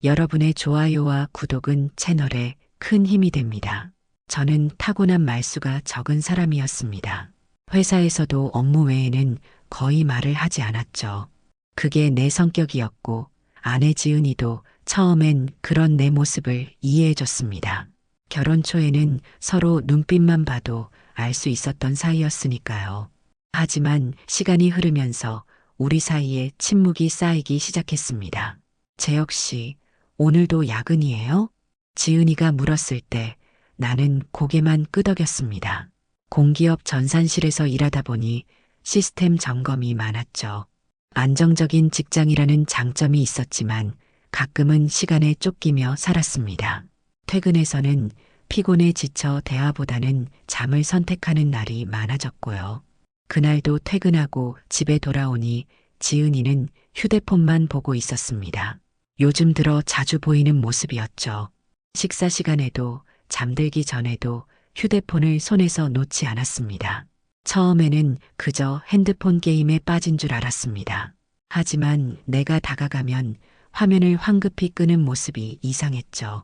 여러분의 좋아요와 구독은 채널에 큰 힘이 됩니다. 저는 타고난 말수가 적은 사람이었습니다. 회사에서도 업무 외에는 거의 말을 하지 않았죠. 그게 내 성격이었고 아내 지은이도 처음엔 그런 내 모습을 이해해줬습니다. 결혼 초에는 서로 눈빛만 봐도 알 수 있었던 사이였으니까요. 하지만 시간이 흐르면서 우리 사이에 침묵이 쌓이기 시작했습니다. 재혁 씨, 오늘도 야근이에요? 지은이가 물었을 때 나는 고개만 끄덕였습니다. 공기업 전산실에서 일하다 보니 시스템 점검이 많았죠. 안정적인 직장이라는 장점이 있었지만 가끔은 시간에 쫓기며 살았습니다. 퇴근해서는 피곤에 지쳐 대화보다는 잠을 선택하는 날이 많아졌고요. 그날도 퇴근하고 집에 돌아오니 지은이는 휴대폰만 보고 있었습니다. 요즘 들어 자주 보이는 모습이었죠. 식사 시간에도 잠들기 전에도 휴대폰을 손에서 놓지 않았습니다. 처음에는 그저 핸드폰 게임에 빠진 줄 알았습니다. 하지만 내가 다가가면 화면을 황급히 끄는 모습이 이상했죠.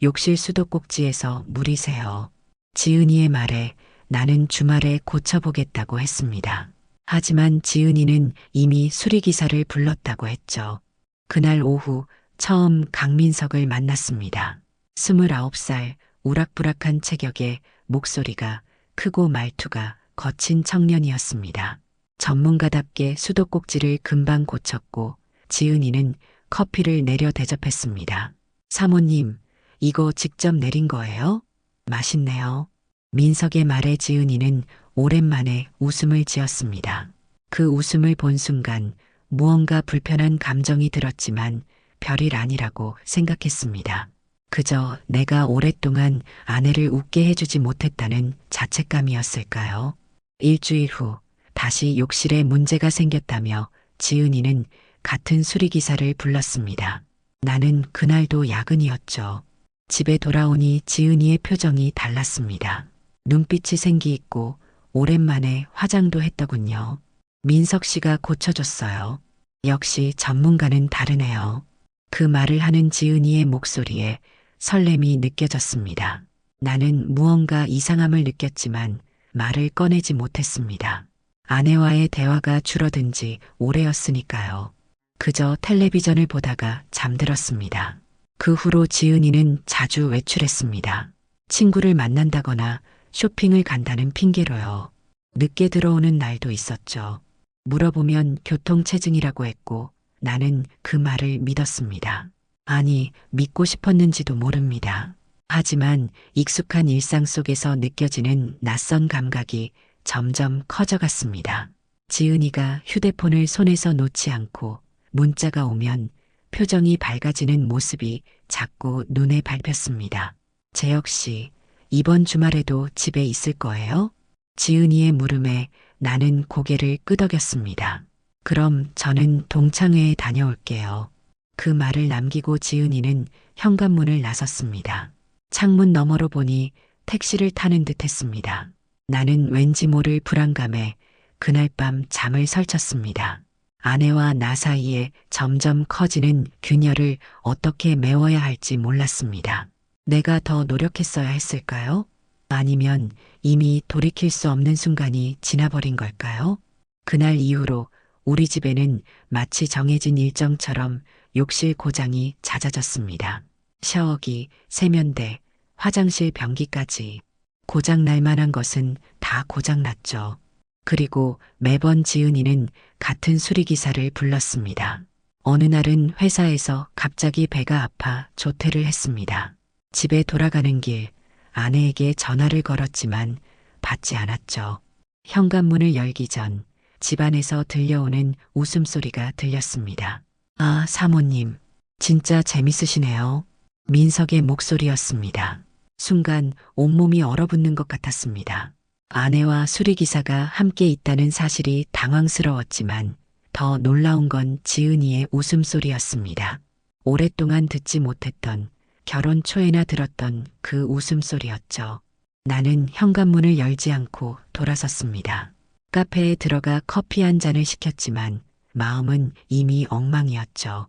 욕실 수도꼭지에서 물이 새어. 지은이의 말에 나는 주말에 고쳐보겠다고 했습니다. 하지만 지은이는 이미 수리기사를 불렀다고 했죠. 그날 오후 처음 강민석을 만났습니다. 29살 우락부락한 체격에 목소리가 크고 말투가 거친 청년이었습니다. 전문가답게 수도꼭지를 금방 고쳤고 지은이는 커피를 내려 대접했습니다. 사모님, 이거 직접 내린 거예요? 맛있네요. 민석의 말에 지은이는 오랜만에 웃음을 지었습니다. 그 웃음을 본 순간 무언가 불편한 감정이 들었지만 별일 아니라고 생각했습니다. 그저 내가 오랫동안 아내를 웃게 해주지 못했다는 자책감이었을까요? 일주일 후 다시 욕실에 문제가 생겼다며 지은이는 같은 수리기사를 불렀습니다. 나는 그날도 야근이었죠. 집에 돌아오니 지은이의 표정이 달랐습니다. 눈빛이 생기 있고 오랜만에 화장도 했더군요. 민석 씨가 고쳐줬어요. 역시 전문가는 다르네요. 그 말을 하는 지은이의 목소리에 설렘이 느껴졌습니다. 나는 무언가 이상함을 느꼈지만 말을 꺼내지 못했습니다. 아내와의 대화가 줄어든 지 오래였으니까요. 그저 텔레비전을 보다가 잠들었습니다. 그 후로 지은이는 자주 외출했습니다. 친구를 만난다거나 쇼핑을 간다는 핑계로요. 늦게 들어오는 날도 있었죠. 물어보면 교통체증이라고 했고 나는 그 말을 믿었습니다. 아니, 믿고 싶었는지도 모릅니다. 하지만 익숙한 일상 속에서 느껴지는 낯선 감각이 점점 커져갔습니다. 지은이가 휴대폰을 손에서 놓지 않고 문자가 오면 표정이 밝아지는 모습이 자꾸 눈에 밟혔습니다. 재혁 씨, 이번 주말에도 집에 있을 거예요? 지은이의 물음에 나는 고개를 끄덕였습니다. 그럼 저는 동창회에 다녀올게요. 그 말을 남기고 지은이는 현관문을 나섰습니다. 창문 너머로 보니 택시를 타는 듯 했습니다. 나는 왠지 모를 불안감에 그날 밤 잠을 설쳤습니다. 아내와 나 사이에 점점 커지는 균열을 어떻게 메워야 할지 몰랐습니다. 내가 더 노력했어야 했을까요? 아니면 이미 돌이킬 수 없는 순간이 지나버린 걸까요? 그날 이후로 우리 집에는 마치 정해진 일정처럼 욕실 고장이 잦아졌습니다. 샤워기, 세면대, 화장실 변기까지 고장 날 만한 것은 다 고장 났죠. 그리고 매번 지은이는 같은 수리기사를 불렀습니다. 어느 날은 회사에서 갑자기 배가 아파 조퇴를 했습니다. 집에 돌아가는 길 아내에게 전화를 걸었지만 받지 않았죠. 현관문을 열기 전 집안에서 들려오는 웃음소리가 들렸습니다. 아, 사모님, 진짜 재밌으시네요. 민석의 목소리였습니다. 순간 온몸이 얼어붙는 것 같았습니다. 아내와 수리기사가 함께 있다는 사실이 당황스러웠지만 더 놀라운 건 지은이의 웃음소리였습니다. 오랫동안 듣지 못했던 결혼 초에나 들었던 그 웃음소리였죠. 나는 현관문을 열지 않고 돌아섰습니다. 카페에 들어가 커피 한 잔을 시켰지만 마음은 이미 엉망이었죠.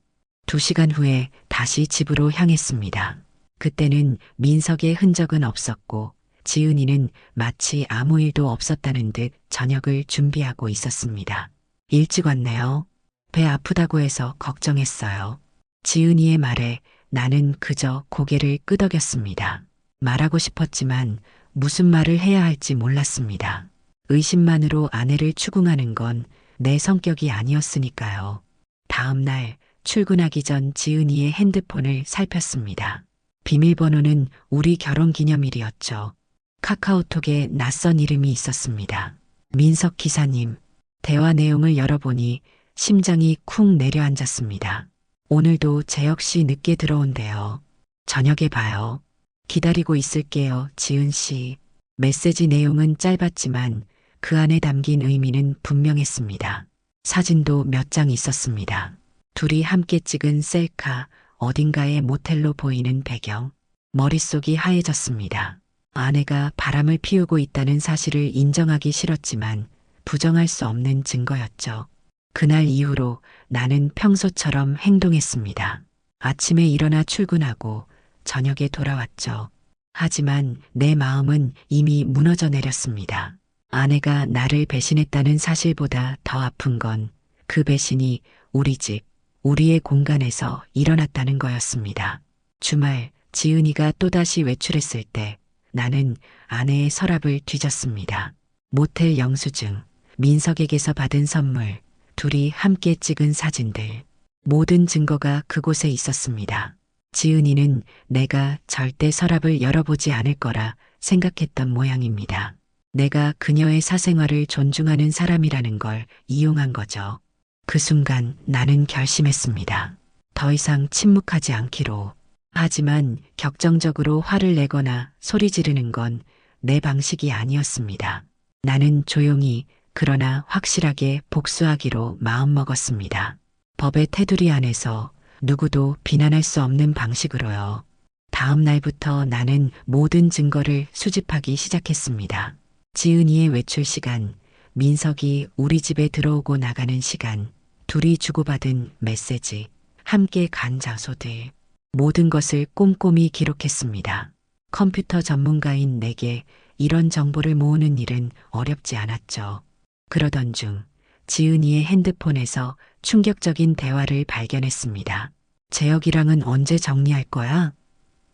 2시간 후에 다시 집으로 향했습니다. 그때는 민석의 흔적은 없었고 지은이는 마치 아무 일도 없었다는 듯 저녁을 준비하고 있었습니다. 일찍 왔네요. 배 아프다고 해서 걱정했어요. 지은이의 말에 나는 그저 고개를 끄덕였습니다. 말하고 싶었지만 무슨 말을 해야 할지 몰랐습니다. 의심만으로 아내를 추궁하는 건 내 성격이 아니었으니까요. 다음 날 출근하기 전 지은이의 핸드폰을 살폈습니다. 비밀번호는 우리 결혼 기념일이었죠. 카카오톡에 낯선 이름이 있었습니다. 민석 기사님. 대화 내용을 열어보니 심장이 쿵 내려앉았습니다. 오늘도 제 역시 늦게 들어온대요. 저녁에 봐요. 기다리고 있을게요, 지은 씨. 메시지 내용은 짧았지만 그 안에 담긴 의미는 분명했습니다. 사진도 몇 장 있었습니다. 둘이 함께 찍은 셀카, 어딘가의 모텔로 보이는 배경. 머릿속이 하얘졌습니다. 아내가 바람을 피우고 있다는 사실을 인정하기 싫었지만 부정할 수 없는 증거였죠. 그날 이후로 나는 평소처럼 행동했습니다. 아침에 일어나 출근하고 저녁에 돌아왔죠. 하지만 내 마음은 이미 무너져 내렸습니다. 아내가 나를 배신했다는 사실보다 더 아픈 건 그 배신이 우리 집, 우리의 공간에서 일어났다는 거였습니다. 주말 지은이가 또다시 외출했을 때 나는 아내의 서랍을 뒤졌습니다. 모텔 영수증, 민석에게서 받은 선물, 둘이 함께 찍은 사진들. 모든 증거가 그곳에 있었습니다. 지은이는 내가 절대 서랍을 열어보지 않을 거라 생각했던 모양입니다. 내가 그녀의 사생활을 존중하는 사람이라는 걸 이용한 거죠. 그 순간 나는 결심했습니다. 더 이상 침묵하지 않기로. 하지만 격정적으로 화를 내거나 소리 지르는 건 내 방식이 아니었습니다. 나는 조용히 그러나 확실하게 복수하기로 마음먹었습니다. 법의 테두리 안에서 누구도 비난할 수 없는 방식으로요. 다음 날부터 나는 모든 증거를 수집하기 시작했습니다. 지은이의 외출 시간, 민석이 우리 집에 들어오고 나가는 시간, 둘이 주고받은 메시지, 함께 간 장소들, 모든 것을 꼼꼼히 기록했습니다. 컴퓨터 전문가인 내게 이런 정보를 모으는 일은 어렵지 않았죠. 그러던 중 지은이의 핸드폰에서 충격적인 대화를 발견했습니다. 재혁이랑은 언제 정리할 거야?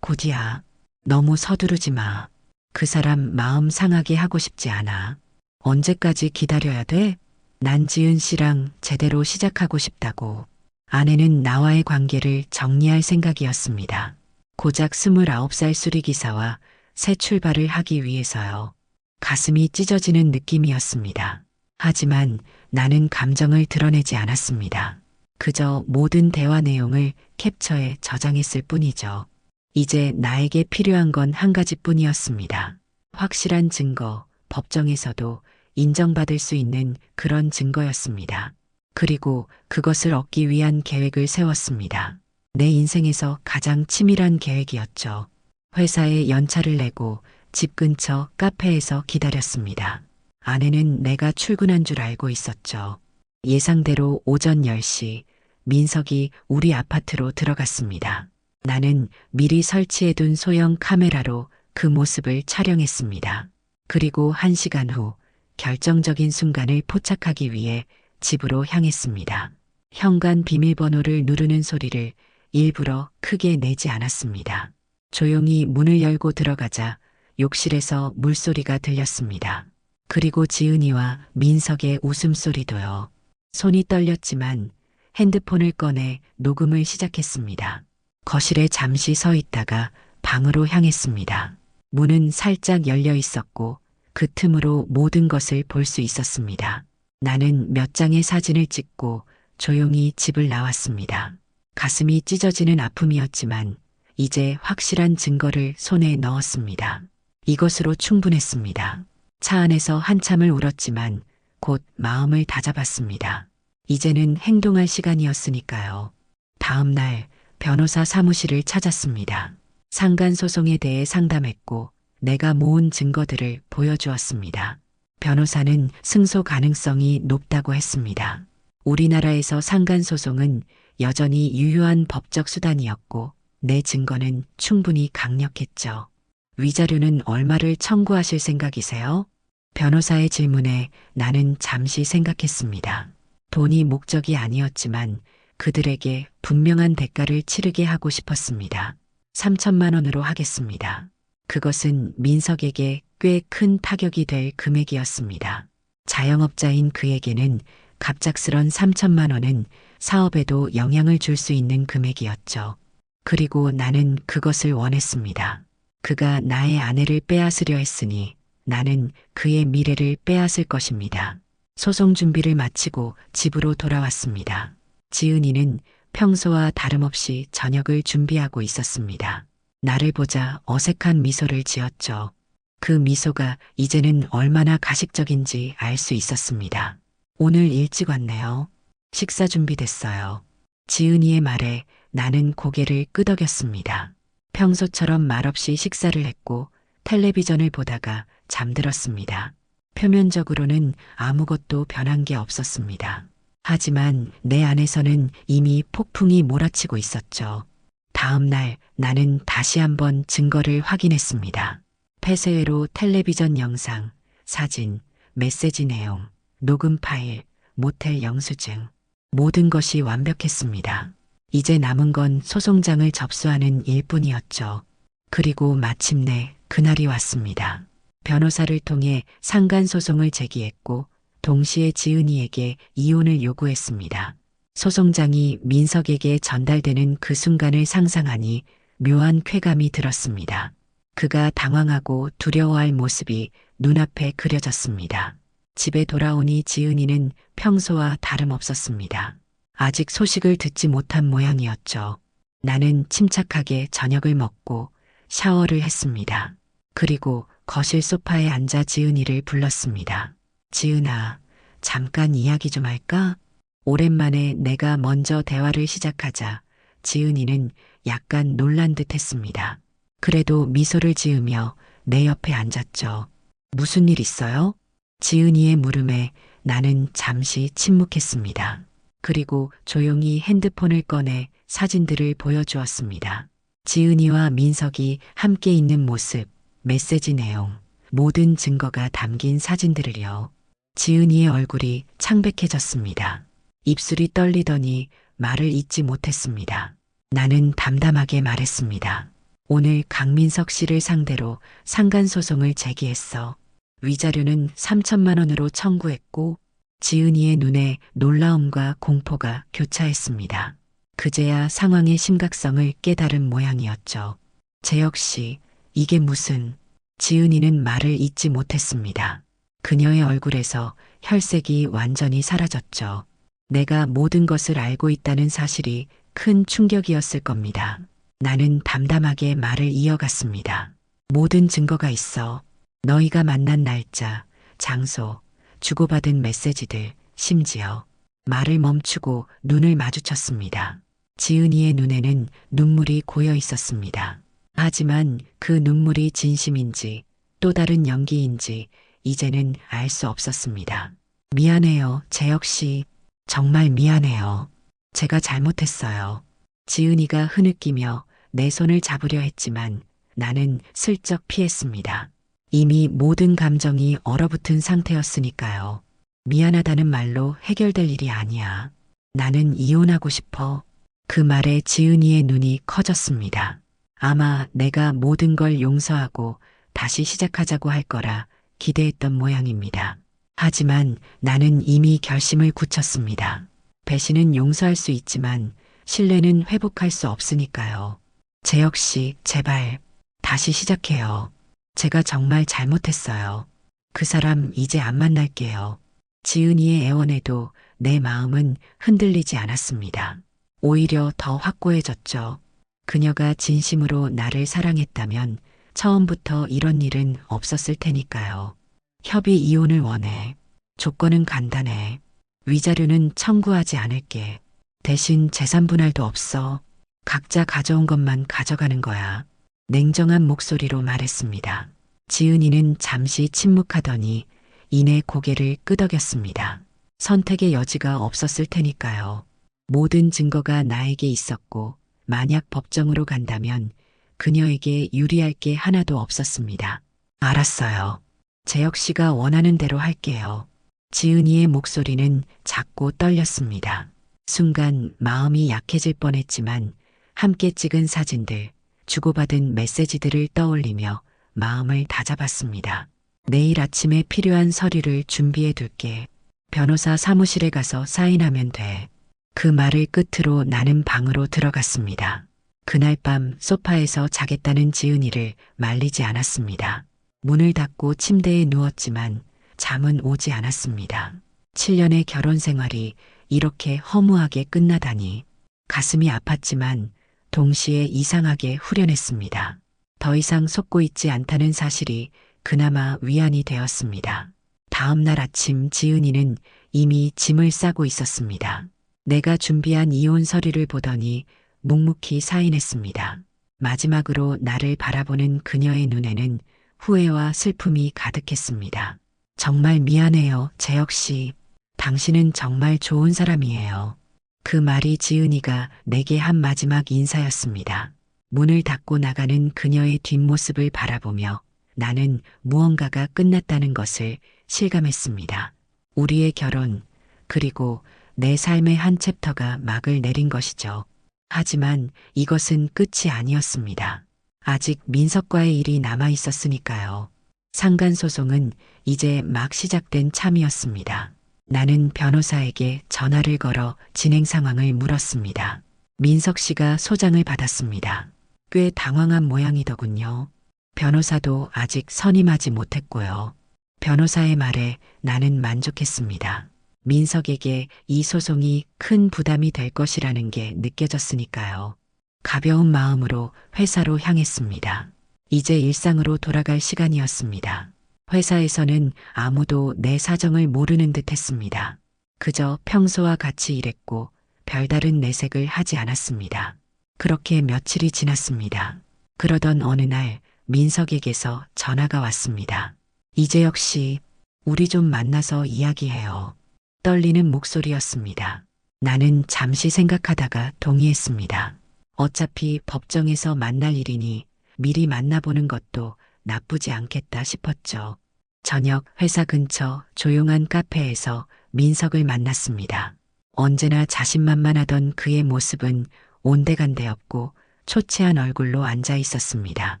곧이야. 너무 서두르지 마. 그 사람 마음 상하게 하고 싶지 않아. 언제까지 기다려야 돼? 난 지은 씨랑 제대로 시작하고 싶다고. 아내는 나와의 관계를 정리할 생각이었습니다. 고작 29살 수리기사와 새 출발을 하기 위해서요. 가슴이 찢어지는 느낌이었습니다. 하지만 나는 감정을 드러내지 않았습니다. 그저 모든 대화 내용을 캡처해 저장했을 뿐이죠. 이제 나에게 필요한 건 한 가지뿐이었습니다. 확실한 증거, 법정에서도 인정받을 수 있는 그런 증거였습니다. 그리고 그것을 얻기 위한 계획을 세웠습니다. 내 인생에서 가장 치밀한 계획이었죠. 회사에 연차를 내고 집 근처 카페에서 기다렸습니다. 아내는 내가 출근한 줄 알고 있었죠. 예상대로 오전 10시 민석이 우리 아파트로 들어갔습니다. 나는 미리 설치해둔 소형 카메라로 그 모습을 촬영했습니다. 그리고 1시간 후 결정적인 순간을 포착하기 위해 집으로 향했습니다. 현관 비밀번호를 누르는 소리를 일부러 크게 내지 않았습니다. 조용히 문을 열고 들어가자 욕실에서 물소리가 들렸습니다. 그리고 지은이와 민석의 웃음소리도요. 손이 떨렸지만 핸드폰을 꺼내 녹음을 시작했습니다. 거실에 잠시 서 있다가 방으로 향했습니다. 문은 살짝 열려 있었고 그 틈으로 모든 것을 볼 수 있었습니다. 나는 몇 장의 사진을 찍고 조용히 집을 나왔습니다. 가슴이 찢어지는 아픔이었지만 이제 확실한 증거를 손에 넣었습니다. 이것으로 충분했습니다. 차 안에서 한참을 울었지만 곧 마음을 다잡았습니다. 이제는 행동할 시간이었으니까요. 다음 날 변호사 사무실을 찾았습니다. 상간소송에 대해 상담했고 내가 모은 증거들을 보여주었습니다. 변호사는 승소 가능성이 높다고 했습니다. 우리나라에서 상간소송은 여전히 유효한 법적 수단이었고 내 증거는 충분히 강력했죠. 위자료는 얼마를 청구하실 생각이세요? 변호사의 질문에 나는 잠시 생각했습니다. 돈이 목적이 아니었지만 그들에게 분명한 대가를 치르게 하고 싶었습니다. 3천만 원으로 하겠습니다. 그것은 민석에게 꽤 큰 타격이 될 금액이었습니다. 자영업자인 그에게는 갑작스런 3천만 원은 사업에도 영향을 줄 수 있는 금액이었죠. 그리고 나는 그것을 원했습니다. 그가 나의 아내를 빼앗으려 했으니 나는 그의 미래를 빼앗을 것입니다. 소송 준비를 마치고 집으로 돌아왔습니다. 지은이는 평소와 다름없이 저녁을 준비하고 있었습니다. 나를 보자 어색한 미소를 지었죠. 그 미소가 이제는 얼마나 가식적인지 알 수 있었습니다. 오늘 일찍 왔네요. 식사 준비됐어요. 지은이의 말에 나는 고개를 끄덕였습니다. 평소처럼 말없이 식사를 했고 텔레비전을 보다가 잠들었습니다. 표면적으로는 아무것도 변한 게 없었습니다. 하지만 내 안에서는 이미 폭풍이 몰아치고 있었죠. 다음 날 나는 다시 한번 증거를 확인했습니다. 폐쇄회로 텔레비전 영상, 사진, 메시지 내용, 녹음 파일, 모텔 영수증. 모든 것이 완벽했습니다. 이제 남은 건 소송장을 접수하는 일뿐이었죠. 그리고 마침내 그날이 왔습니다. 변호사를 통해 상간소송을 제기했고 동시에 지은이에게 이혼을 요구했습니다. 소송장이 민석에게 전달되는 그 순간을 상상하니 묘한 쾌감이 들었습니다. 그가 당황하고 두려워할 모습이 눈앞에 그려졌습니다. 집에 돌아오니 지은이는 평소와 다름없었습니다. 아직 소식을 듣지 못한 모양이었죠. 나는 침착하게 저녁을 먹고 샤워를 했습니다. 그리고 거실 소파에 앉아 지은이를 불렀습니다. 지은아, 잠깐 이야기 좀 할까? 오랜만에 내가 먼저 대화를 시작하자 지은이는 약간 놀란 듯 했습니다. 그래도 미소를 지으며 내 옆에 앉았죠. 무슨 일 있어요? 지은이의 물음에 나는 잠시 침묵했습니다. 그리고 조용히 핸드폰을 꺼내 사진들을 보여주었습니다. 지은이와 민석이 함께 있는 모습, 메시지 내용, 모든 증거가 담긴 사진들을요. 지은이의 얼굴이 창백해졌습니다. 입술이 떨리더니 말을 잇지 못했습니다. 나는 담담하게 말했습니다. 오늘 강민석 씨를 상대로 상간소송을 제기했어. 위자료는 3천만 원으로 청구했고 지은이의 눈에 놀라움과 공포가 교차했습니다. 그제야 상황의 심각성을 깨달은 모양이었죠. 제 역시 이게 무슨... 지은이는 말을 잇지 못했습니다. 그녀의 얼굴에서 혈색이 완전히 사라졌죠. 내가 모든 것을 알고 있다는 사실이 큰 충격이었을 겁니다. 나는 담담하게 말을 이어갔습니다. 모든 증거가 있어. 너희가 만난 날짜, 장소, 주고받은 메시지들, 심지어 말을 멈추고 눈을 마주쳤습니다. 지은이의 눈에는 눈물이 고여 있었습니다. 하지만 그 눈물이 진심인지 또 다른 연기인지 이제는 알 수 없었습니다. 미안해요. 제 역시 정말 미안해요. 제가 잘못했어요. 지은이가 흐느끼며 내 손을 잡으려 했지만 나는 슬쩍 피했습니다. 이미 모든 감정이 얼어붙은 상태였으니까요. 미안하다는 말로 해결될 일이 아니야. 나는 이혼하고 싶어. 그 말에 지은이의 눈이 커졌습니다. 아마 내가 모든 걸 용서하고 다시 시작하자고 할 거라 기대했던 모양입니다. 하지만 나는 이미 결심을 굳혔습니다. 배신은 용서할 수 있지만 신뢰는 회복할 수 없으니까요. 제 역시 제발 다시 시작해요. 제가 정말 잘못했어요. 그 사람 이제 안 만날게요. 지은이의 애원에도 내 마음은 흔들리지 않았습니다. 오히려 더 확고해졌죠. 그녀가 진심으로 나를 사랑했다면 처음부터 이런 일은 없었을 테니까요. 협의 이혼을 원해. 조건은 간단해. 위자료는 청구하지 않을게. 대신 재산 분할도 없어. 각자 가져온 것만 가져가는 거야. 냉정한 목소리로 말했습니다. 지은이는 잠시 침묵하더니 이내 고개를 끄덕였습니다. 선택의 여지가 없었을 테니까요. 모든 증거가 나에게 있었고 만약 법정으로 간다면 그녀에게 유리할 게 하나도 없었습니다. 알았어요. 재혁 씨가 원하는 대로 할게요. 지은이의 목소리는 작고 떨렸습니다. 순간 마음이 약해질 뻔했지만 함께 찍은 사진들, 주고받은 메시지들을 떠올리며 마음을 다잡았습니다. 내일 아침에 필요한 서류를 준비해 둘게. 변호사 사무실에 가서 사인하면 돼. 그 말을 끝으로 나는 방으로 들어갔습니다. 그날 밤 소파에서 자겠다는 지은이를 말리지 않았습니다. 문을 닫고 침대에 누웠지만 잠은 오지 않았습니다. 7년의 결혼 생활이 이렇게 허무하게 끝나다니 가슴이 아팠지만 동시에 이상하게 후련했습니다. 더 이상 속고 있지 않다는 사실이 그나마 위안이 되었습니다. 다음 날 아침 지은이는 이미 짐을 싸고 있었습니다. 내가 준비한 이혼 서류를 보더니 묵묵히 사인했습니다. 마지막으로 나를 바라보는 그녀의 눈에는 후회와 슬픔이 가득했습니다. 정말 미안해요, 재혁 씨. 당신은 정말 좋은 사람이에요. 그 말이 지은이가 내게 한 마지막 인사였습니다. 문을 닫고 나가는 그녀의 뒷모습을 바라보며 나는 무언가가 끝났다는 것을 실감했습니다. 우리의 결혼, 그리고 내 삶의 한 챕터가 막을 내린 것이죠. 하지만 이것은 끝이 아니었습니다. 아직 민석과의 일이 남아 있었으니까요. 상간소송은 이제 막 시작된 참이었습니다. 나는 변호사에게 전화를 걸어 진행 상황을 물었습니다. 민석 씨가 소장을 받았습니다. 꽤 당황한 모양이더군요. 변호사도 아직 선임하지 못했고요. 변호사의 말에 나는 만족했습니다. 민석에게 이 소송이 큰 부담이 될 것이라는 게 느껴졌으니까요. 가벼운 마음으로 회사로 향했습니다. 이제 일상으로 돌아갈 시간이었습니다. 회사에서는 아무도 내 사정을 모르는 듯 했습니다. 그저 평소와 같이 일했고 별다른 내색을 하지 않았습니다. 그렇게 며칠이 지났습니다. 그러던 어느 날 민석에게서 전화가 왔습니다. 이재혁 씨, 우리 좀 만나서 이야기해요. 떨리는 목소리였습니다. 나는 잠시 생각하다가 동의했습니다. 어차피 법정에서 만날 일이니 미리 만나보는 것도 나쁘지 않겠다 싶었죠. 저녁 회사 근처 조용한 카페에서 민석을 만났습니다. 언제나 자신만만하던 그의 모습은 온데간데 없고 초췌한 얼굴로 앉아 있었습니다.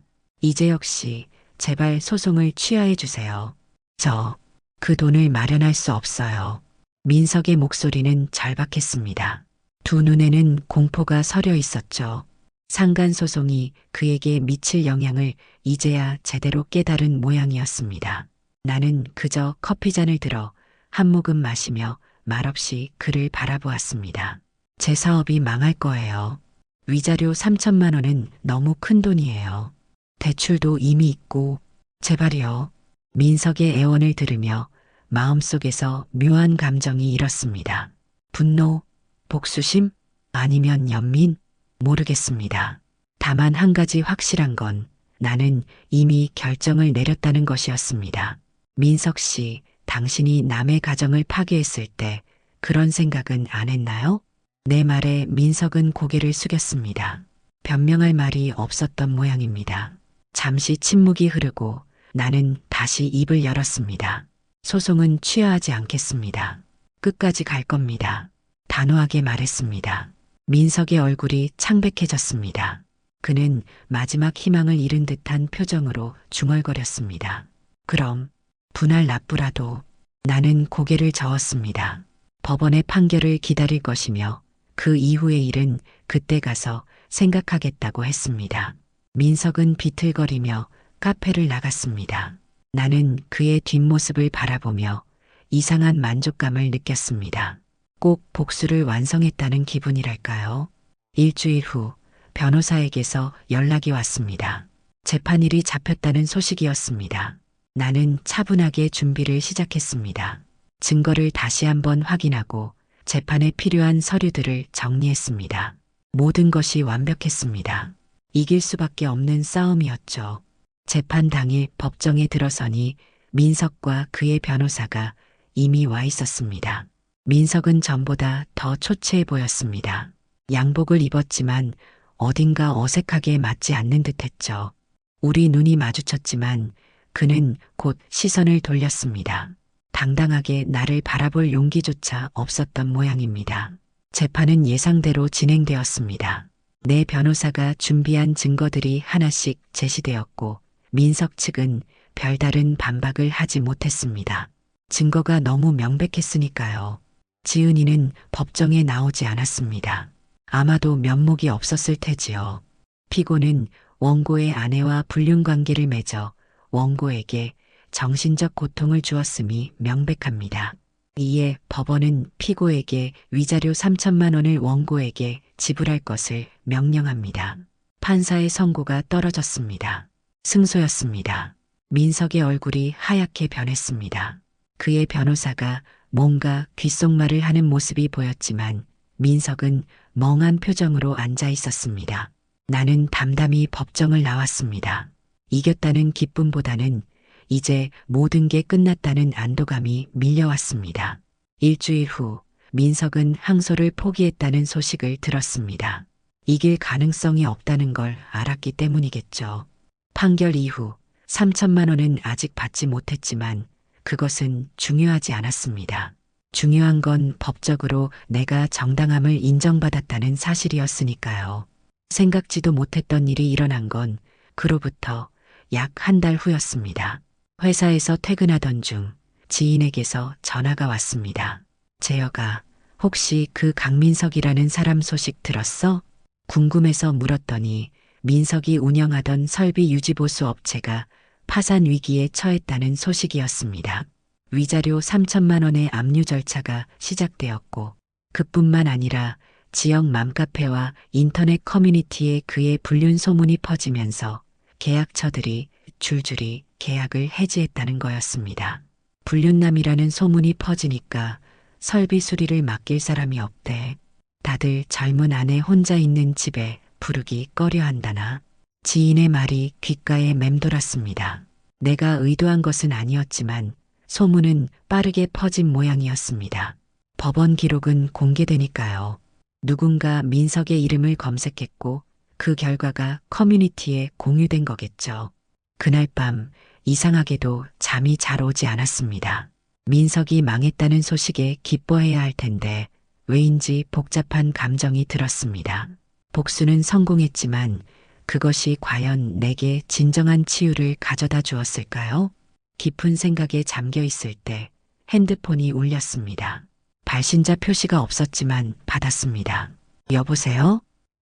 이재혁 씨, 제발 소송을 취하해 주세요. 저 그 돈을 마련할 수 없어요. 민석의 목소리는 절박했습니다. 두 눈에는 공포가 서려 있었죠. 상간소송이 그에게 미칠 영향을 이제야 제대로 깨달은 모양이었습니다. 나는 그저 커피잔을 들어 한 모금 마시며 말없이 그를 바라보았습니다. 제 사업이 망할 거예요. 위자료 3천만 원은 너무 큰 돈이에요. 대출도 이미 있고, 제발이요. 민석의 애원을 들으며 마음속에서 묘한 감정이 일었습니다. 분노, 복수심, 아니면 연민? 모르겠습니다. 다만 한 가지 확실한 건 나는 이미 결정을 내렸다는 것이었습니다. 민석 씨, 당신이 남의 가정을 파괴했을 때 그런 생각은 안 했나요? 내 말에 민석은 고개를 숙였습니다. 변명할 말이 없었던 모양입니다. 잠시 침묵이 흐르고 나는 다시 입을 열었습니다. 소송은 취하하지 않겠습니다. 끝까지 갈 겁니다. 단호하게 말했습니다. 민석의 얼굴이 창백해졌습니다. 그는 마지막 희망을 잃은 듯한 표정으로 중얼거렸습니다. 그럼 분할 납부라도. 나는 고개를 저었습니다. 법원의 판결을 기다릴 것이며 그 이후의 일은 그때 가서 생각하겠다고 했습니다. 민석은 비틀거리며 카페를 나갔습니다. 나는 그의 뒷모습을 바라보며 이상한 만족감을 느꼈습니다. 꼭 복수를 완성했다는 기분이랄까요? 일주일 후 변호사에게서 연락이 왔습니다. 재판일이 잡혔다는 소식이었습니다. 나는 차분하게 준비를 시작했습니다. 증거를 다시 한번 확인하고 재판에 필요한 서류들을 정리했습니다. 모든 것이 완벽했습니다. 이길 수밖에 없는 싸움이었죠. 재판 당일 법정에 들어서니 민석과 그의 변호사가 이미 와 있었습니다. 민석은 전보다 더 초췌해 보였습니다. 양복을 입었지만 어딘가 어색하게 맞지 않는 듯했죠. 우리 눈이 마주쳤지만 그는 곧 시선을 돌렸습니다. 당당하게 나를 바라볼 용기조차 없었던 모양입니다. 재판은 예상대로 진행되었습니다. 내 변호사가 준비한 증거들이 하나씩 제시되었고 민석 측은 별다른 반박을 하지 못했습니다. 증거가 너무 명백했으니까요. 지은이는 법정에 나오지 않았습니다. 아마도 면목이 없었을 테지요. 피고는 원고의 아내와 불륜 관계를 맺어 원고에게 정신적 고통을 주었음이 명백합니다. 이에 법원은 피고에게 위자료 3천만 원을 원고에게 지불할 것을 명령합니다. 판사의 선고가 떨어졌습니다. 승소였습니다. 민석의 얼굴이 하얗게 변했습니다. 그의 변호사가 뭔가 귓속말을 하는 모습이 보였지만 민석은 멍한 표정으로 앉아 있었습니다. 나는 담담히 법정을 나왔습니다. 이겼다는 기쁨보다는 이제 모든 게 끝났다는 안도감이 밀려왔습니다. 일주일 후 민석은 항소를 포기했다는 소식을 들었습니다. 이길 가능성이 없다는 걸 알았기 때문이겠죠. 판결 이후 3천만 원은 아직 받지 못했지만 그것은 중요하지 않았습니다. 중요한 건 법적으로 내가 정당함을 인정받았다는 사실이었으니까요. 생각지도 못했던 일이 일어난 건 그로부터 약 한 달 후였습니다. 회사에서 퇴근하던 중 지인에게서 전화가 왔습니다. 재혁아, 혹시 그 강민석이라는 사람 소식 들었어? 궁금해서 물었더니 민석이 운영하던 설비 유지보수 업체가 파산 위기에 처했다는 소식이었습니다. 위자료 3천만 원의 압류 절차가 시작되었고 그뿐만 아니라 지역 맘카페와 인터넷 커뮤니티에 그의 불륜 소문이 퍼지면서 계약처들이 줄줄이 계약을 해지했다는 거였습니다. 불륜남이라는 소문이 퍼지니까 설비 수리를 맡길 사람이 없대. 다들 젊은 아내 혼자 있는 집에 부르기 꺼려한다나. 지인의 말이 귓가에 맴돌았습니다. 내가 의도한 것은 아니었지만 소문은 빠르게 퍼진 모양이었습니다. 법원 기록은 공개되니까요. 누군가 민석의 이름을 검색했고 그 결과가 커뮤니티에 공유된 거겠죠. 그날 밤 이상하게도 잠이 잘 오지 않았습니다. 민석이 망했다는 소식에 기뻐해야 할 텐데 왜인지 복잡한 감정이 들었습니다. 복수는 성공했지만 그것이 과연 내게 진정한 치유를 가져다 주었을까요? 깊은 생각에 잠겨 있을 때 핸드폰이 울렸습니다. 발신자 표시가 없었지만 받았습니다. 여보세요?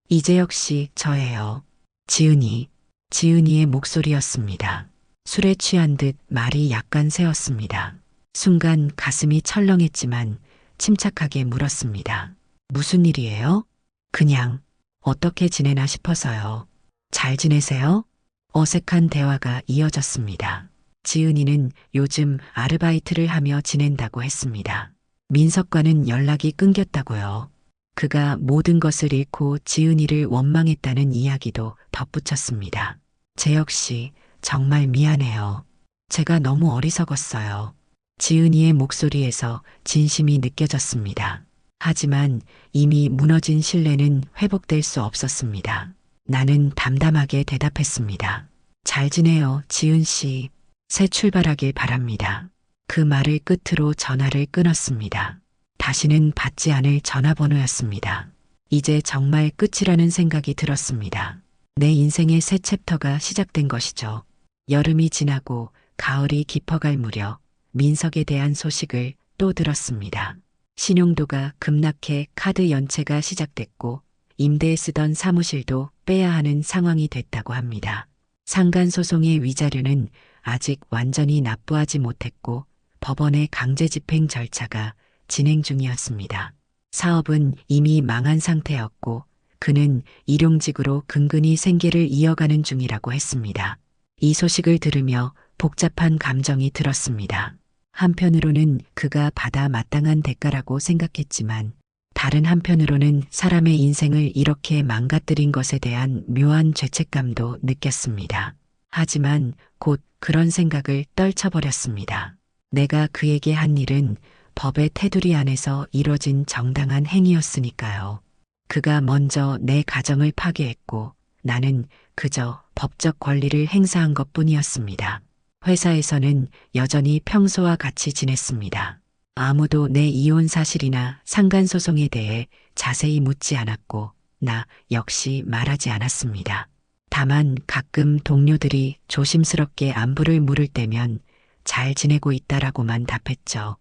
이재혁 씨, 저예요. 지은이의 목소리였습니다. 술에 취한 듯 말이 약간 새었습니다. 순간 가슴이 철렁했지만 침착하게 물었습니다. 무슨 일이에요? 그냥 어떻게 지내나 싶어서요. 잘 지내세요? 어색한 대화가 이어졌습니다. 지은이는 요즘 아르바이트를 하며 지낸다고 했습니다. 민석과는 연락이 끊겼다고요. 그가 모든 것을 잃고 지은이를 원망했다는 이야기도 덧붙였습니다. 재혁 씨, 정말 미안해요. 제가 너무 어리석었어요. 지은이의 목소리에서 진심이 느껴졌습니다. 하지만 이미 무너진 신뢰는 회복될 수 없었습니다. 나는 담담하게 대답했습니다. 잘 지내요, 지은 씨. 새 출발하길 바랍니다. 그 말을 끝으로 전화를 끊었습니다. 다시는 받지 않을 전화번호였습니다. 이제 정말 끝이라는 생각이 들었습니다. 내 인생의 새 챕터가 시작된 것이죠. 여름이 지나고 가을이 깊어갈 무렵 민석에 대한 소식을 또 들었습니다. 신용도가 급락해 카드 연체가 시작됐고 임대에 쓰던 사무실도 빼야 하는 상황이 됐다고 합니다. 상간소송의 위자료는 아직 완전히 납부하지 못했고 법원의 강제집행 절차가 진행 중이었습니다. 사업은 이미 망한 상태였고 그는 일용직으로 근근히 생계를 이어가는 중이라고 했습니다. 이 소식을 들으며 복잡한 감정이 들었습니다. 한편으로는 그가 받아 마땅한 대가라고 생각했지만 다른 한편으로는 사람의 인생을 이렇게 망가뜨린 것에 대한 묘한 죄책감도 느꼈습니다. 하지만 곧 그런 생각을 떨쳐버렸습니다. 내가 그에게 한 일은 법의 테두리 안에서 이뤄진 정당한 행위였으니까요. 그가 먼저 내 가정을 파괴했고 나는 그저 법적 권리를 행사한 것뿐이었습니다. 회사에서는 여전히 평소와 같이 지냈습니다. 아무도 내 이혼 사실이나 상간소송에 대해 자세히 묻지 않았고 나 역시 말하지 않았습니다. 다만 가끔 동료들이 조심스럽게 안부를 물을 때면 잘 지내고 있다라고만 답했죠.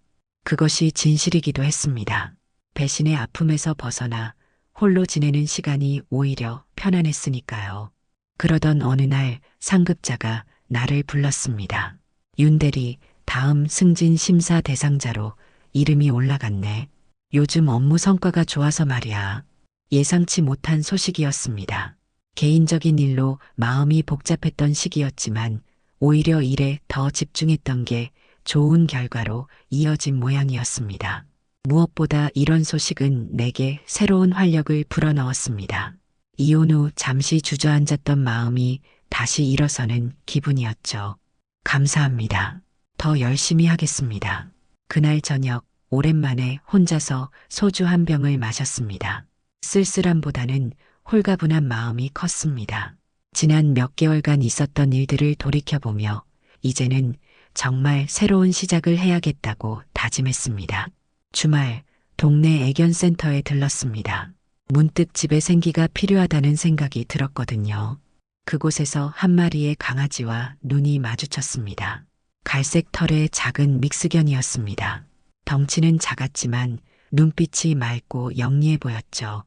그것이 진실이기도 했습니다. 배신의 아픔에서 벗어나 홀로 지내는 시간이 오히려 편안했으니까요. 그러던 어느 날 상급자가 나를 불렀습니다. 윤대리, 다음 승진 심사 대상자로 이름이 올라갔네. 요즘 업무 성과가 좋아서 말이야. 예상치 못한 소식이었습니다. 개인적인 일로 마음이 복잡했던 시기였지만 오히려 일에 더 집중했던 게 좋은 결과로 이어진 모양이었습니다. 무엇보다 이런 소식은 내게 새로운 활력을 불어넣었습니다. 이혼 후 잠시 주저앉았던 마음이 다시 일어서는 기분이었죠. 감사합니다. 더 열심히 하겠습니다. 그날 저녁 오랜만에 혼자서 소주 한 병을 마셨습니다. 쓸쓸함보다는 홀가분한 마음이 컸습니다. 지난 몇 개월간 있었던 일들을 돌이켜보며 이제는 정말 새로운 시작을 해야겠다고 다짐했습니다. 주말 동네 애견센터에 들렀습니다. 문득 집에 생기가 필요하다는 생각이 들었거든요. 그곳에서 한 마리의 강아지와 눈이 마주쳤습니다. 갈색 털의 작은 믹스견이었습니다. 덩치는 작았지만 눈빛이 맑고 영리해 보였죠.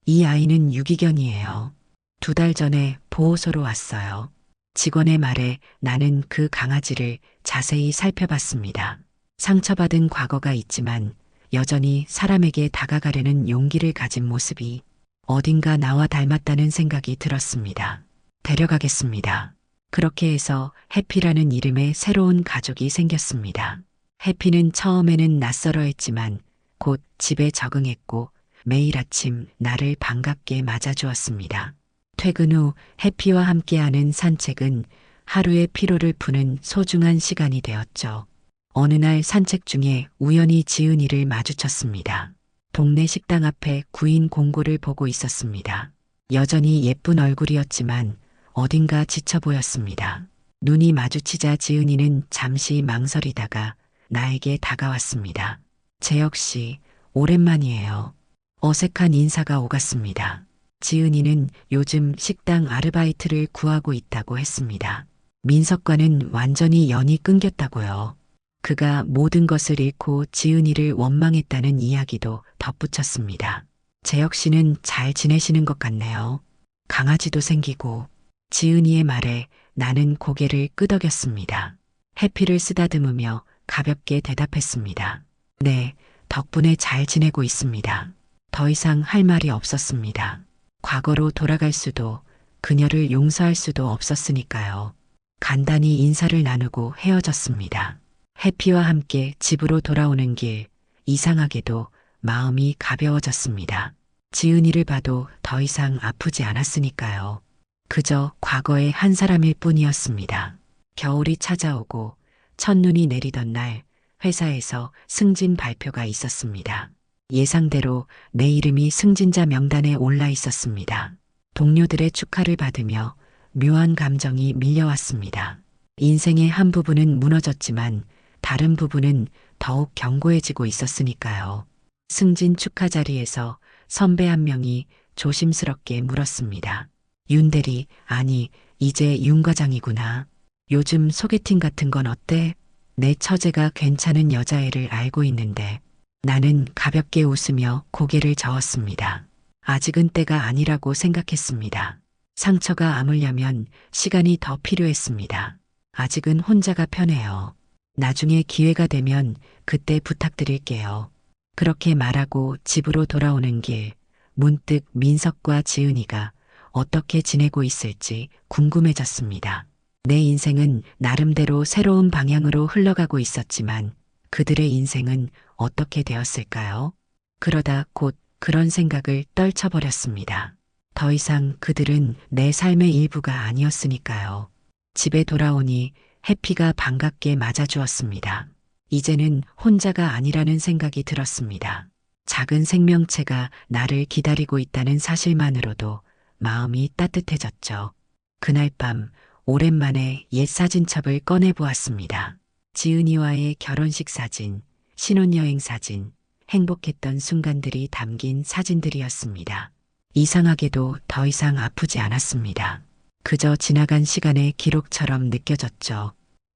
이 아이는 유기견이에요. 2달 전에 보호소로 왔어요. 직원의 말에 나는 그 강아지를 자세히 살펴봤습니다. 상처받은 과거가 있지만 여전히 사람에게 다가가려는 용기를 가진 모습이 어딘가 나와 닮았다는 생각이 들었습니다. 데려가겠습니다. 그렇게 해서 해피라는 이름의 새로운 가족이 생겼습니다. 해피는 처음에는 낯설어했지만 곧 집에 적응했고 매일 아침 나를 반갑게 맞아주었습니다. 퇴근 후 해피와 함께하는 산책은 하루의 피로를 푸는 소중한 시간이 되었죠. 어느 날 산책 중에 우연히 지은이를 마주쳤습니다. 동네 식당 앞에 구인 공고를 보고 있었습니다. 여전히 예쁜 얼굴이었지만 어딘가 지쳐 보였습니다. 눈이 마주치자 지은이는 잠시 망설이다가 나에게 다가왔습니다. 재혁 씨, 오랜만이에요. 어색한 인사가 오갔습니다. 지은이는 요즘 식당 아르바이트를 구하고 있다고 했습니다. 민석과는 완전히 연이 끊겼다고요. 그가 모든 것을 잃고 지은이를 원망했다는 이야기도 덧붙였습니다. 재혁 씨는 잘 지내시는 것 같네요. 강아지도 생기고. 지은이의 말에 나는 고개를 끄덕였습니다. 해피를 쓰다듬으며 가볍게 대답했습니다. 네, 덕분에 잘 지내고 있습니다. 더 이상 할 말이 없었습니다. 과거로 돌아갈 수도 그녀를 용서할 수도 없었으니까요. 간단히 인사를 나누고 헤어졌습니다. 해피와 함께 집으로 돌아오는 길, 이상하게도 마음이 가벼워졌습니다. 지은이를 봐도 더 이상 아프지 않았으니까요. 그저 과거의 한 사람일 뿐이었습니다. 겨울이 찾아오고 첫눈이 내리던 날 회사에서 승진 발표가 있었습니다. 예상대로 내 이름이 승진자 명단에 올라 있었습니다. 동료들의 축하를 받으며 묘한 감정이 밀려왔습니다. 인생의 한 부분은 무너졌지만 다른 부분은 더욱 견고해지고 있었으니까요. 승진 축하 자리에서 선배 한 명이 조심스럽게 물었습니다. 윤대리, 아니, 이제 윤 과장이구나. 요즘 소개팅 같은 건 어때? 내 처제가 괜찮은 여자애를 알고 있는데. 나는 가볍게 웃으며 고개를 저었습니다. 아직은 때가 아니라고 생각했습니다. 상처가 아물려면 시간이 더 필요했습니다. 아직은 혼자가 편해요. 나중에 기회가 되면 그때 부탁드릴게요. 그렇게 말하고 집으로 돌아오는 길, 문득 민석과 지은이가 어떻게 지내고 있을지 궁금해졌습니다. 내 인생은 나름대로 새로운 방향으로 흘러가고 있었지만 그들의 인생은 어떻게 되었을까요? 그러다 곧 그런 생각을 떨쳐버렸습니다. 더 이상 그들은 내 삶의 일부가 아니었으니까요. 집에 돌아오니 해피가 반갑게 맞아주었습니다. 이제는 혼자가 아니라는 생각이 들었습니다. 작은 생명체가 나를 기다리고 있다는 사실만으로도 마음이 따뜻해졌죠. 그날 밤 오랜만에 옛 사진첩을 꺼내 보았습니다. 지은이와의 결혼식 사진, 신혼여행 사진, 행복했던 순간들이 담긴 사진들이었습니다. 이상하게도 더 이상 아프지 않았습니다. 그저 지나간 시간의 기록처럼 느껴졌죠.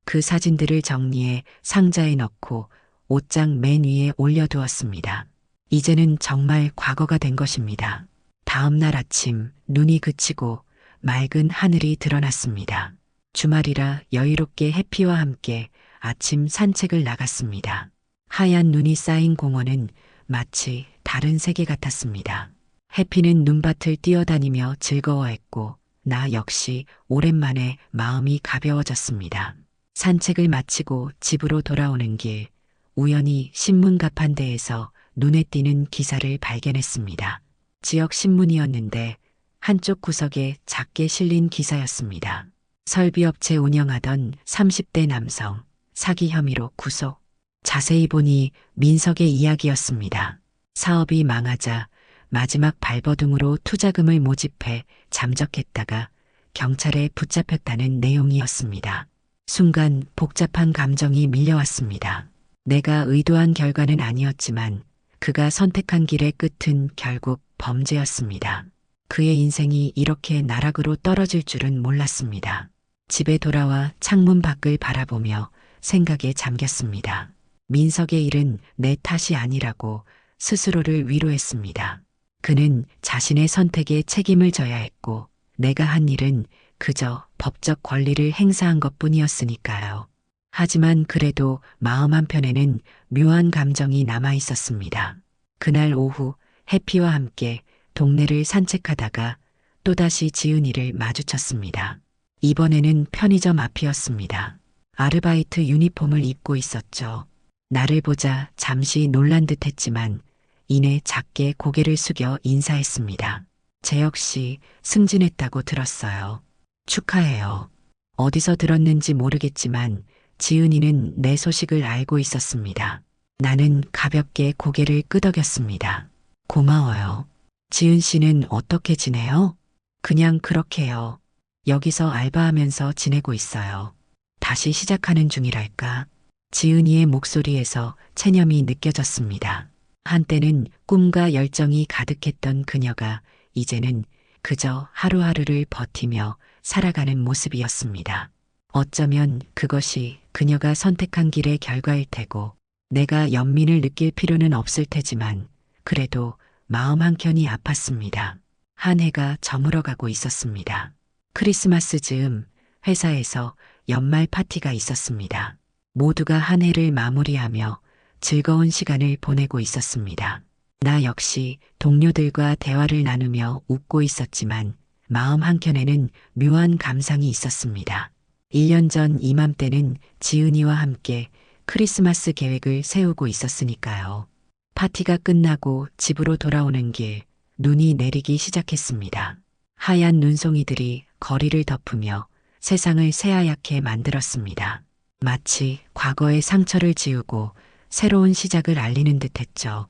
그 사진들을 정리해 상자에 넣고 옷장 맨 위에 올려두었습니다. 이제는 정말 과거가 된 것입니다. 다음 날 아침 눈이 그치고 맑은 하늘이 드러났습니다. 주말이라 여유롭게 해피와 함께 아침 산책을 나갔습니다. 하얀 눈이 쌓인 공원은 마치 다른 세계 같았습니다. 해피는 눈밭을 뛰어다니며 즐거워했고 나 역시 오랜만에 마음이 가벼워졌습니다. 산책을 마치고 집으로 돌아오는 길, 우연히 신문 가판대에서 눈에 띄는 기사를 발견했습니다. 지역 신문이었는데 한쪽 구석에 작게 실린 기사였습니다. 설비업체 운영하던 30대 남성, 사기 혐의로 구속. 자세히 보니 민석의 이야기였습니다. 사업이 망하자 마지막 발버둥으로 투자금을 모집해 잠적했다가 경찰에 붙잡혔다는 내용이었습니다. 순간 복잡한 감정이 밀려왔습니다. 내가 의도한 결과는 아니었지만 그가 선택한 길의 끝은 결국 범죄였습니다. 그의 인생이 이렇게 나락으로 떨어질 줄은 몰랐습니다. 집에 돌아와 창문 밖을 바라보며 생각에 잠겼습니다. 민석의 일은 내 탓이 아니라고 스스로를 위로했습니다. 그는 자신의 선택에 책임을 져야 했고 내가 한 일은 그저 법적 권리를 행사한 것뿐이었으니까요. 하지만 그래도 마음 한편에는 묘한 감정이 남아 있었습니다. 그날 오후 해피와 함께 동네를 산책하다가 또다시 지은이를 마주쳤습니다. 이번에는 편의점 앞이었습니다. 아르바이트 유니폼을 입고 있었죠. 나를 보자 잠시 놀란 듯 했지만 이내 작게 고개를 숙여 인사했습니다. 제 역시 승진했다고 들었어요. 축하해요. 어디서 들었는지 모르겠지만 지은이는 내 소식을 알고 있었습니다. 나는 가볍게 고개를 끄덕였습니다. 고마워요. 지은 씨는 어떻게 지내요? 그냥 그렇게요. 여기서 알바하면서 지내고 있어요. 다시 시작하는 중이랄까. 지은이의 목소리에서 체념이 느껴졌습니다. 한때는 꿈과 열정이 가득했던 그녀가 이제는 그저 하루하루를 버티며 살아가는 모습이었습니다. 어쩌면 그것이 그녀가 선택한 길의 결과일 테고 내가 연민을 느낄 필요는 없을 테지만 그래도 마음 한켠이 아팠습니다. 한 해가 저물어가고 있었습니다. 크리스마스 즈음 회사에서 연말 파티가 있었습니다. 모두가 한 해를 마무리하며 즐거운 시간을 보내고 있었습니다. 나 역시 동료들과 대화를 나누며 웃고 있었지만 마음 한켠에는 묘한 감상이 있었습니다. 1년 전 이맘때는 지은이와 함께 크리스마스 계획을 세우고 있었으니까요. 파티가 끝나고 집으로 돌아오는 길, 눈이 내리기 시작했습니다. 하얀 눈송이들이 거리를 덮으며 세상을 새하얗게 만들었습니다. 마치 과거의 상처를 지우고 새로운 시작을 알리는 듯 했죠.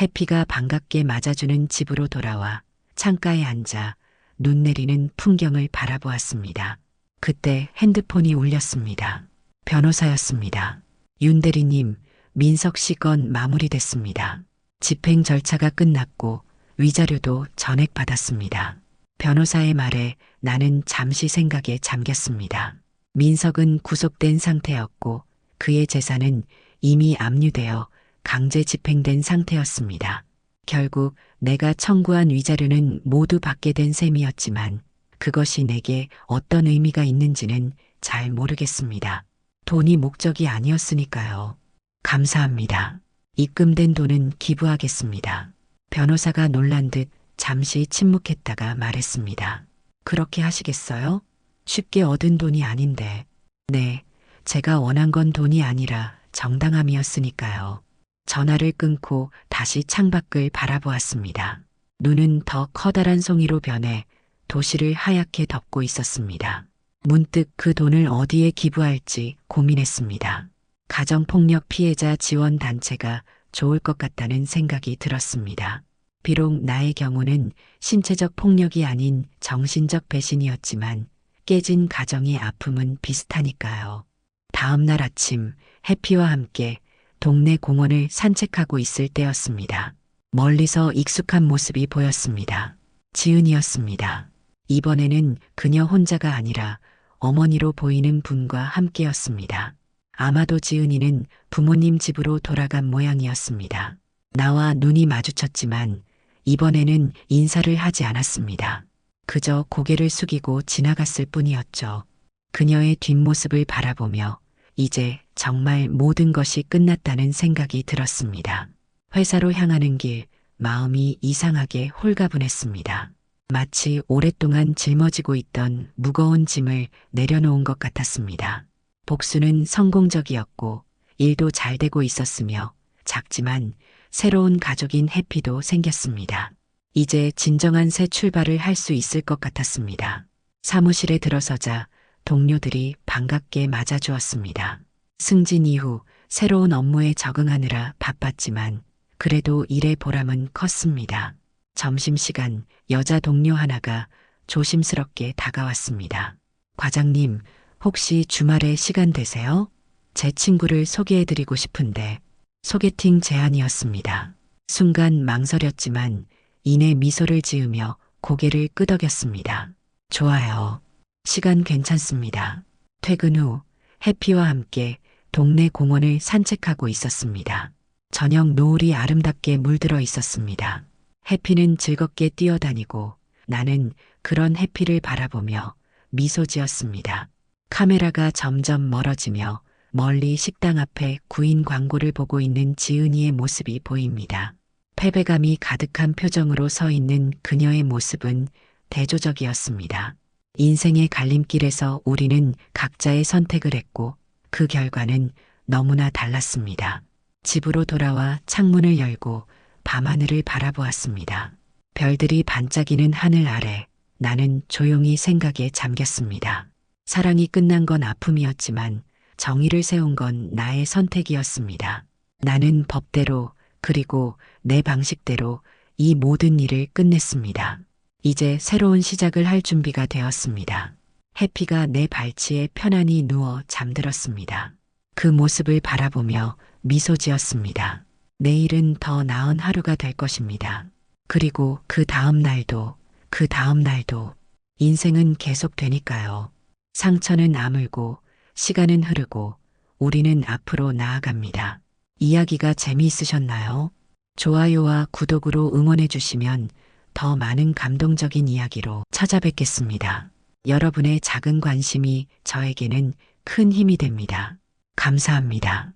해피가 반갑게 맞아주는 집으로 돌아와 창가에 앉아 눈 내리는 풍경을 바라보았습니다. 그때 핸드폰이 울렸습니다. 변호사였습니다. 윤 대리님, 민석 씨 건 마무리됐습니다. 집행 절차가 끝났고 위자료도 전액받았습니다. 변호사의 말에 나는 잠시 생각에 잠겼습니다. 민석은 구속된 상태였고 그의 재산은 이미 압류되어 강제 집행된 상태였습니다. 결국 내가 청구한 위자료는 모두 받게 된 셈이었지만 그것이 내게 어떤 의미가 있는지는 잘 모르겠습니다. 돈이 목적이 아니었으니까요. 감사합니다. 입금된 돈은 기부하겠습니다. 변호사가 놀란 듯 잠시 침묵했다가 말했습니다. 그렇게 하시겠어요? 쉽게 얻은 돈이 아닌데. 네, 제가 원한 건 돈이 아니라 정당함이었으니까요. 전화를 끊고 다시 창밖을 바라보았습니다. 눈은 더 커다란 송이로 변해 도시를 하얗게 덮고 있었습니다. 문득 그 돈을 어디에 기부할지 고민했습니다. 가정폭력 피해자 지원 단체가 좋을 것 같다는 생각이 들었습니다. 비록 나의 경우는 신체적 폭력이 아닌 정신적 배신이었지만 깨진 가정의 아픔은 비슷하니까요. 다음 날 아침 해피와 함께 동네 공원을 산책하고 있을 때였습니다. 멀리서 익숙한 모습이 보였습니다. 지은이었습니다. 이번에는 그녀 혼자가 아니라 어머니로 보이는 분과 함께였습니다. 아마도 지은이는 부모님 집으로 돌아간 모양이었습니다. 나와 눈이 마주쳤지만 이번에는 인사를 하지 않았습니다. 그저 고개를 숙이고 지나갔을 뿐이었죠. 그녀의 뒷모습을 바라보며 이제 정말 모든 것이 끝났다는 생각이 들었습니다. 회사로 향하는 길, 마음이 이상하게 홀가분했습니다. 마치 오랫동안 짊어지고 있던 무거운 짐을 내려놓은 것 같았습니다. 복수는 성공적이었고 일도 잘 되고 있었으며 작지만 새로운 가족인 해피도 생겼습니다. 이제 진정한 새 출발을 할 수 있을 것 같았습니다. 사무실에 들어서자 동료들이 반갑게 맞아주었습니다. 승진 이후 새로운 업무에 적응하느라 바빴지만 그래도 일의 보람은 컸습니다. 점심시간 여자 동료 하나가 조심스럽게 다가왔습니다. 과장님, 혹시 주말에 시간 되세요? 제 친구를 소개해드리고 싶은데 소개팅 제안이었습니다. 순간 망설였지만 이내 미소를 지으며 고개를 끄덕였습니다. 좋아요. 시간 괜찮습니다. 퇴근 후 해피와 함께 동네 공원을 산책하고 있었습니다. 저녁 노을이 아름답게 물들어 있었습니다. 해피는 즐겁게 뛰어다니고 나는 그런 해피를 바라보며 미소 지었습니다. 카메라가 점점 멀어지며 멀리 식당 앞에 구인 광고를 보고 있는 지은이의 모습이 보입니다. 패배감이 가득한 표정으로 서 있는 그녀의 모습은 대조적이었습니다. 인생의 갈림길에서 우리는 각자의 선택을 했고 그 결과는 너무나 달랐습니다. 집으로 돌아와 창문을 열고 밤하늘을 바라보았습니다. 별들이 반짝이는 하늘 아래 나는 조용히 생각에 잠겼습니다. 사랑이 끝난 건 아픔이었지만 정의를 세운 건 나의 선택이었습니다. 나는 법대로 그리고 내 방식대로 이 모든 일을 끝냈습니다. 이제 새로운 시작을 할 준비가 되었습니다. 해피가 내 발치에 편안히 누워 잠들었습니다. 그 모습을 바라보며 미소 지었습니다. 내일은 더 나은 하루가 될 것입니다. 그리고 그 다음 날도, 그 다음 날도 인생은 계속되니까요. 상처는 아물고 시간은 흐르고 우리는 앞으로 나아갑니다. 이야기가 재미있으셨나요? 좋아요와 구독으로 응원해 주시면 더 많은 감동적인 이야기로 찾아뵙겠습니다. 여러분의 작은 관심이 저에게는 큰 힘이 됩니다. 감사합니다.